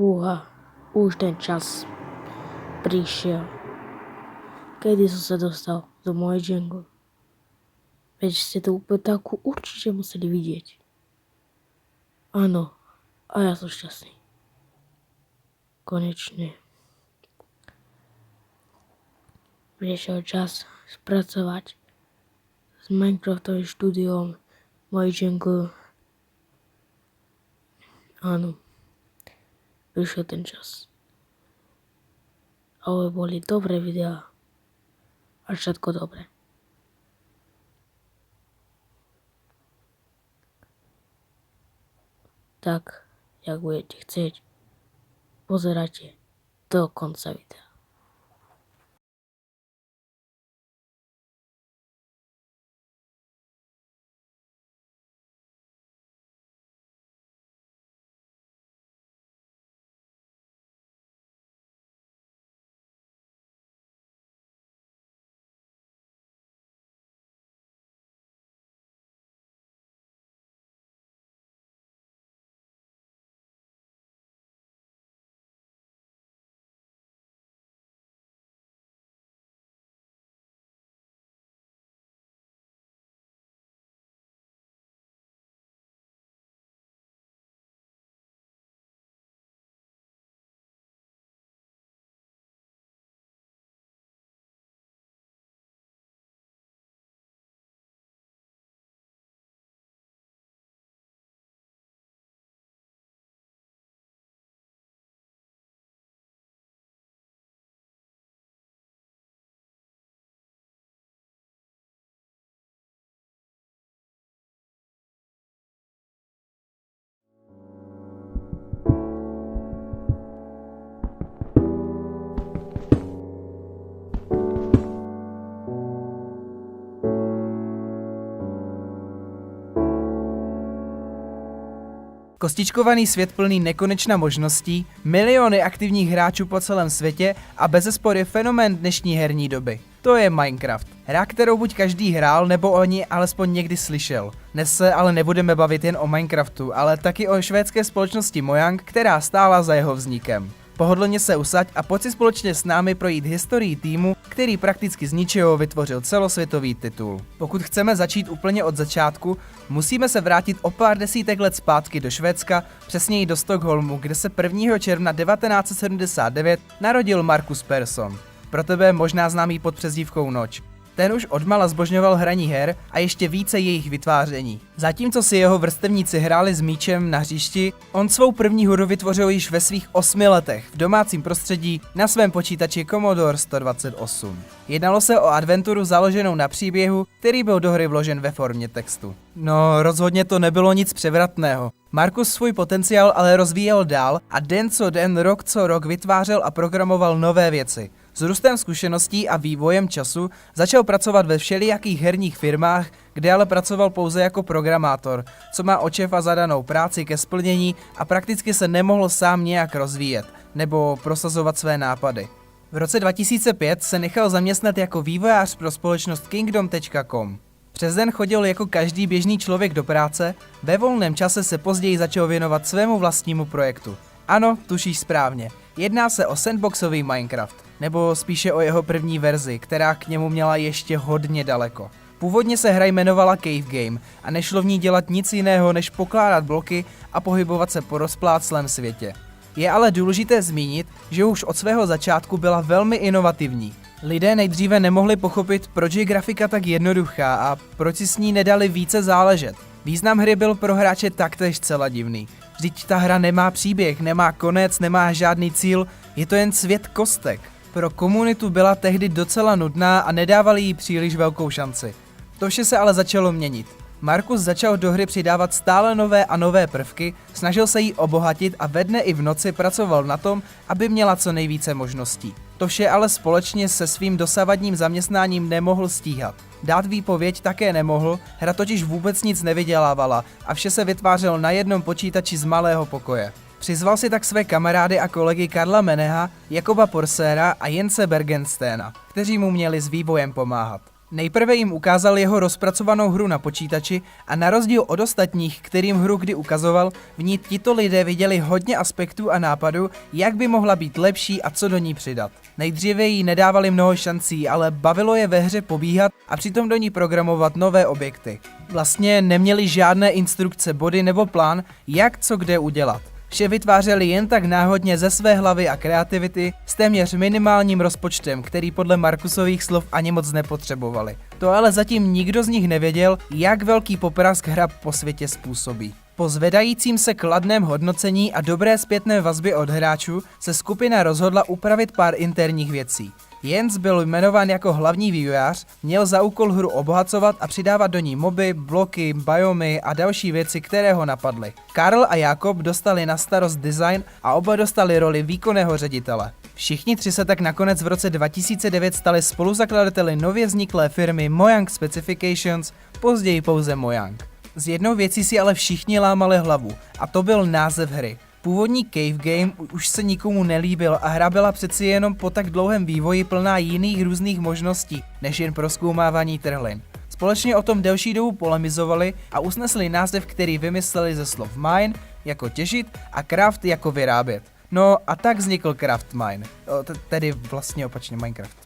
Fúha, už ten čas prišiel, kedy som sa dostal do mojej jungle. Veď ste to úplne takú určite museli vidieť. Áno, a ja som šťastný. Konečne. Prišiel čas spracovať s Minecraftovým štúdiom mojej jungle. Áno, prišiel ten čas. Ale boli dobré videá. A všetko dobré. Tak, jak budete chcieť, pozerajte do konca videa. Kostičkovaný svět plný nekonečna možností, miliony aktivních hráčů po celém světě a bezesporu je fenomén dnešní herní doby. To je Minecraft. Hra, kterou buď každý hrál, nebo o ní alespoň někdy slyšel. Dnes se ale nebudeme bavit jen o Minecraftu, ale taky o švédské společnosti Mojang, která stála za jeho vznikem. Pohodlně se usaď a pojď si společně s námi projít historii týmu, který prakticky z ničeho vytvořil celosvětový titul. Pokud chceme začít úplně od začátku, musíme se vrátit o pár desítek let zpátky do Švédska, přesněji do Stockholmu, kde se 1. června 1979 narodil Marcus Persson. Pro tebe možná známý pod přezdívkou Noč. Ten už odmala zbožňoval hraní her a ještě více jejich vytváření. Zatímco si jeho vrstevníci hráli s míčem na hřišti, on svou první hru vytvořil již ve svých 8 letech v domácím prostředí na svém počítači Commodore 128. Jednalo se o adventuru založenou na příběhu, který byl do hry vložen ve formě textu. No, rozhodně to nebylo nic převratného. Marcus svůj potenciál ale rozvíjel dál a den co den, rok co rok vytvářel a programoval nové věci. S růstem zkušeností a vývojem času začal pracovat ve všelijakých herních firmách, kde ale pracoval pouze jako programátor, co má od šéfa zadanou práci ke splnění a prakticky se nemohl sám nějak rozvíjet nebo prosazovat své nápady. V roce 2005 se nechal zaměstnat jako vývojář pro společnost Kingdom.com. Přes den chodil jako každý běžný člověk do práce, ve volném čase se později začal věnovat svému vlastnímu projektu. Ano, tušíš správně, jedná se o sandboxový Minecraft, nebo spíše o jeho první verzi, která k němu měla ještě hodně daleko. Původně se hra jmenovala Cave Game a nešlo v ní dělat nic jiného, než pokládat bloky a pohybovat se po rozpláclém světě. Je ale důležité zmínit, že už od svého začátku byla velmi inovativní. Lidé nejdříve nemohli pochopit, proč je grafika tak jednoduchá a proč si s ní nedali více záležet. Význam hry byl pro hráče taktéž zcela divný. Vždyť ta hra nemá příběh, nemá konec, nemá žádný cíl, je to jen svět kostek. Pro komunitu byla tehdy docela nudná a nedávali jí příliš velkou šanci. To vše se ale začalo měnit. Marcus začal do hry přidávat stále nové a nové prvky, snažil se jí obohatit a ve dne i v noci pracoval na tom, aby měla co nejvíce možností. To vše ale společně se svým dosavadním zaměstnáním nemohl stíhat. Dát výpověď také nemohl, hra totiž vůbec nic nevydělávala a vše se vytvářelo na jednom počítači z malého pokoje. Přizval si tak své kamarády a kolegy Karla Meneha, Jakoba Porsera a Jense Bergenstena, kteří mu měli s vývojem pomáhat. Nejprve jim ukázal jeho rozpracovanou hru na počítači a na rozdíl od ostatních, kterým hru kdy ukazoval, v ní tito lidé viděli hodně aspektů a nápadů, jak by mohla být lepší a co do ní přidat. Nejdříve jí nedávali mnoho šancí, ale bavilo je ve hře pobíhat a přitom do ní programovat nové objekty. Vlastně neměli žádné instrukce, body nebo plán, jak co kde udělat. Vše vytvářeli jen tak náhodně ze své hlavy a kreativity s téměř minimálním rozpočtem, který podle Markusových slov ani moc nepotřebovali. To ale zatím nikdo z nich nevěděl, jak velký poprask hra po světě způsobí. Po zvedajícím se kladném hodnocení a dobré zpětné vazby od hráčů se skupina rozhodla upravit pár interních věcí. Jens byl jmenován jako hlavní vývojář, měl za úkol hru obohacovat a přidávat do ní moby, bloky, biomy a další věci, které ho napadly. Karl a Jakob dostali na starost design a oba dostali roli výkonného ředitele. Všichni tři se tak nakonec v roce 2009 stali spoluzakladateli nově vzniklé firmy Mojang Specifications, později pouze Mojang. S jednou věcí si ale všichni lámali hlavu, a to byl název hry. Původní Cave Game už se nikomu nelíbil a hra byla přeci jenom po tak dlouhém vývoji plná jiných různých možností, než jen prozkoumávání trhlin. Společně o tom delší dobu polemizovali a usnesli název, který vymysleli ze slov mine, jako těžit, a craft, jako vyrábět. No a tak vznikl Craft Mine, tedy vlastně opačně Minecraft.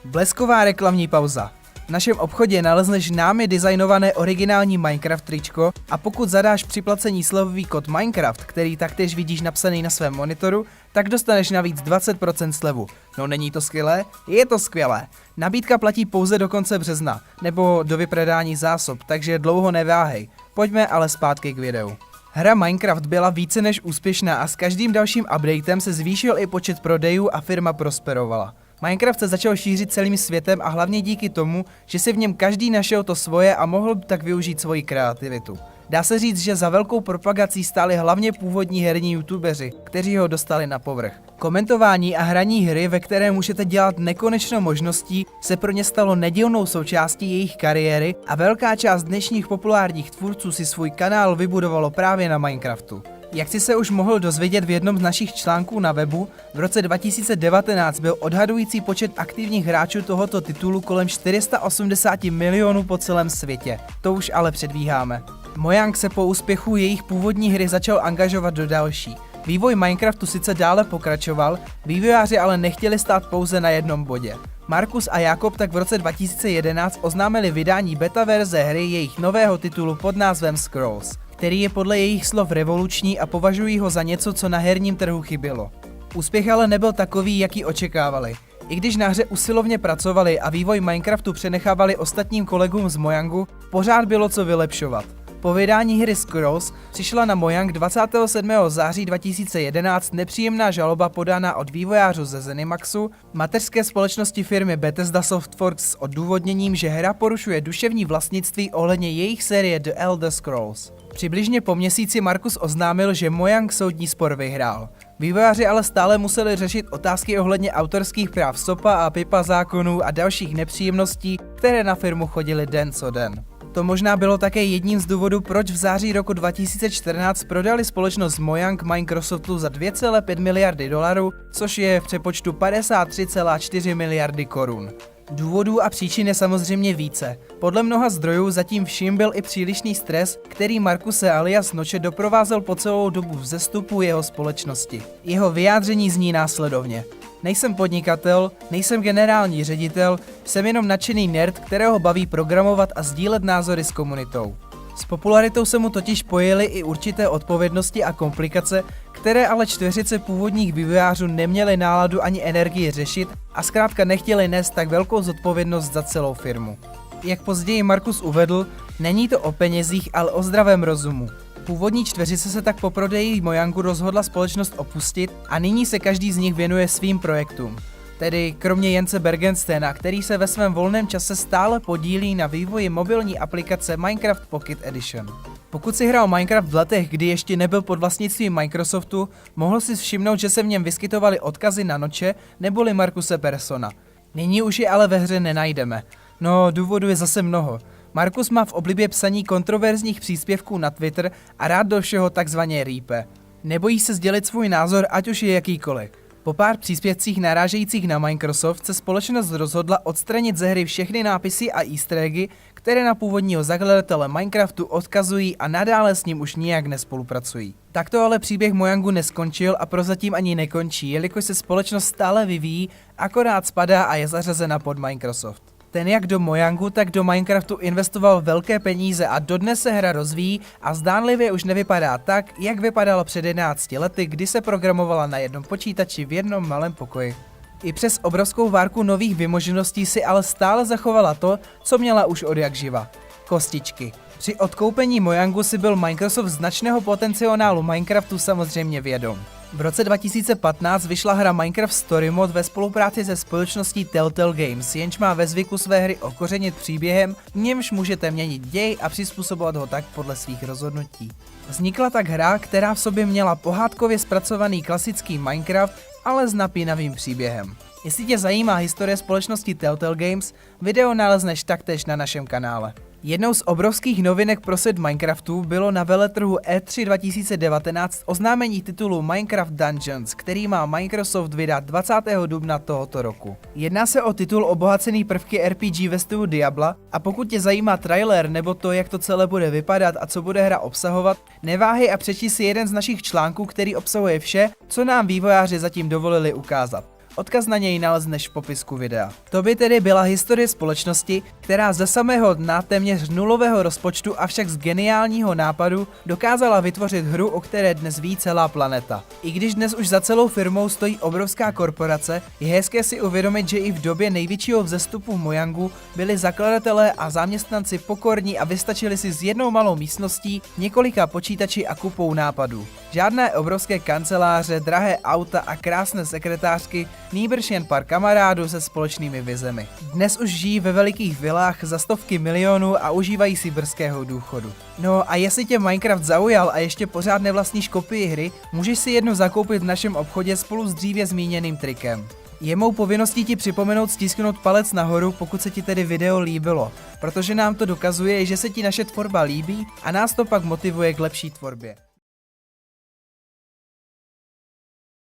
Blesková reklamní pauza. V našem obchodě nalezneš námi designované originální Minecraft tričko a pokud zadáš při placení slevový kód Minecraft, který taktéž vidíš napsaný na svém monitoru, tak dostaneš navíc 20% slevu. No není to skvělé? Je to skvělé. Nabídka platí pouze do konce března, nebo do vyprodání zásob, takže dlouho neváhej. Pojďme ale zpátky k videu. Hra Minecraft byla více než úspěšná a s každým dalším updatem se zvýšil i počet prodejů a firma prosperovala. Minecraft se začal šířit celým světem a hlavně díky tomu, že si v něm každý našel to svoje a mohl tak využít svoji kreativitu. Dá se říct, že za velkou propagací stáli hlavně původní herní youtubeři, kteří ho dostali na povrch. Komentování a hraní hry, ve které můžete dělat nekonečnou možností, se pro ně stalo nedílnou součástí jejich kariéry a velká část dnešních populárních tvůrců si svůj kanál vybudovalo právě na Minecraftu. Jak si se už mohl dozvědět v jednom z našich článků na webu, v roce 2019 byl odhadující počet aktivních hráčů tohoto titulu kolem 480 milionů po celém světě. To už ale předbíháme. Mojang se po úspěchu jejich původní hry začal angažovat do další. Vývoj Minecraftu sice dále pokračoval, vývojáři ale nechtěli stát pouze na jednom bodě. Markus a Jakob tak v roce 2011 oznámili vydání beta verze hry jejich nového titulu pod názvem Scrolls, který je podle jejich slov revoluční a považují ho za něco, co na herním trhu chybělo. Úspěch ale nebyl takový, jaký očekávali. I když na hře usilovně pracovali a vývoj Minecraftu přenechávali ostatním kolegům z Mojangu, pořád bylo co vylepšovat. Po vydání hry Scrolls přišla na Mojang 27. září 2011 nepříjemná žaloba podaná od vývojářů ze Zenimaxu, mateřské společnosti firmy Bethesda Softworks s odůvodněním, že hra porušuje duševní vlastnictví ohledně jejich série The Elder Scrolls. Přibližně po měsíci Markus oznámil, že Mojang soudní spor vyhrál. Vývojáři ale stále museli řešit otázky ohledně autorských práv SOPA a PIPA zákonů a dalších nepříjemností, které na firmu chodily den co den. To možná bylo také jedním z důvodů, proč v září roku 2014 prodali společnost Mojang Microsoftu za 2,5 miliardy dolarů, což je v přepočtu 53,4 miliardy korun. Důvodů a příčin je samozřejmě více. Podle mnoha zdrojů zatím vším byl i přílišný stres, který Markuse alias Noče doprovázel po celou dobu vzestupu jeho společnosti. Jeho vyjádření zní následovně. Nejsem podnikatel, nejsem generální ředitel, jsem jenom nadšený nerd, kterého baví programovat a sdílet názory s komunitou. S popularitou se mu totiž pojily i určité odpovědnosti a komplikace, které ale čtveřice původních vývojářů neměly náladu ani energii řešit a zkrátka nechtěli nést tak velkou zodpovědnost za celou firmu. Jak později Markus uvedl, není to o penězích, ale o zdravém rozumu. Původní čtveřice se tak po prodeji Mojangu rozhodla společnost opustit a nyní se každý z nich věnuje svým projektům. Tedy kromě Jense Bergenstena, který se ve svém volném čase stále podílí na vývoji mobilní aplikace Minecraft Pocket Edition. Pokud si hrál Minecraft v letech, kdy ještě nebyl pod vlastnictvím Microsoftu, mohl si všimnout, že se v něm vyskytovaly odkazy na Noče neboli Markuse Persona. Nyní už je ale ve hře nenajdeme. No, důvodů je zase mnoho. Markus má v oblibě psaní kontroverzních příspěvků na Twitter a rád do všeho takzvaně rýpe. Nebojí se sdělit svůj názor, ať už je jakýkoliv. Po pár příspěvcích narážejících na Microsoft se společnost rozhodla odstranit ze hry všechny nápisy a easter eggy, které na původního zakladatele Minecraftu odkazují a nadále s ním už nijak nespolupracují. Takto ale příběh Mojangu neskončil a prozatím ani nekončí, jelikož se společnost stále vyvíjí, akorát spadá a je zařazena pod Microsoft. Ten jak do Mojangu, tak do Minecraftu investoval velké peníze a dodnes se hra rozvíjí a zdánlivě už nevypadá tak, jak vypadala před 11 lety, kdy se programovala na jednom počítači v jednom malém pokoji. I přes obrovskou várku nových vymožeností si ale stále zachovala to, co měla už od jak živa. Kostičky. Při odkoupení Mojangu si byl Microsoft značného potenciálu Minecraftu samozřejmě vědom. V roce 2015 vyšla hra Minecraft Story Mode ve spolupráci se společností Telltale Games, jenž má ve zvyku své hry okořenit příběhem, v němž můžete měnit děj a přizpůsobovat ho tak podle svých rozhodnutí. Vznikla tak hra, která v sobě měla pohádkově zpracovaný klasický Minecraft, ale s napínavým příběhem. Jestli tě zajímá historie společnosti Telltale Games, video nalezneš taktéž na našem kanále. Jednou z obrovských novinek pro svět Minecraftu bylo na veletrhu E3 2019 oznámení titulu Minecraft Dungeons, který má Microsoft vydat 20. dubna tohoto roku. Jedná se o titul obohacený prvky RPG ve stylu Diabla a pokud tě zajímá trailer nebo to, jak to celé bude vypadat a co bude hra obsahovat, neváhej a přečti si jeden z našich článků, který obsahuje vše, co nám vývojáři zatím dovolili ukázat. Odkaz na něj nalezneš v popisku videa. To by tedy byla historie společnosti, která ze samého dna téměř nulového rozpočtu, avšak z geniálního nápadu dokázala vytvořit hru, o které dnes ví celá planeta. I když dnes už za celou firmou stojí obrovská korporace, je hezké si uvědomit, že i v době největšího vzestupu Mojangu byli zakladatelé a zaměstnanci pokorní a vystačili si s jednou malou místností, několika počítači a kupou nápadů. Žádné obrovské kanceláře, drahé auta a krásné sekretářky, nýbrž jen pár kamarádů se společnými vizemi. Dnes už žijí ve velikých vilách za stovky milionů a užívají si brzkého důchodu. No a jestli tě Minecraft zaujal a ještě pořád nevlastníš kopii hry, můžeš si jednu zakoupit v našem obchodě spolu s dříve zmíněným trikem. Je mou povinností ti připomenout stisknout palec nahoru, pokud se ti tedy video líbilo, protože nám to dokazuje, že se ti naše tvorba líbí a nás to pak motivuje k lepší tvorbě.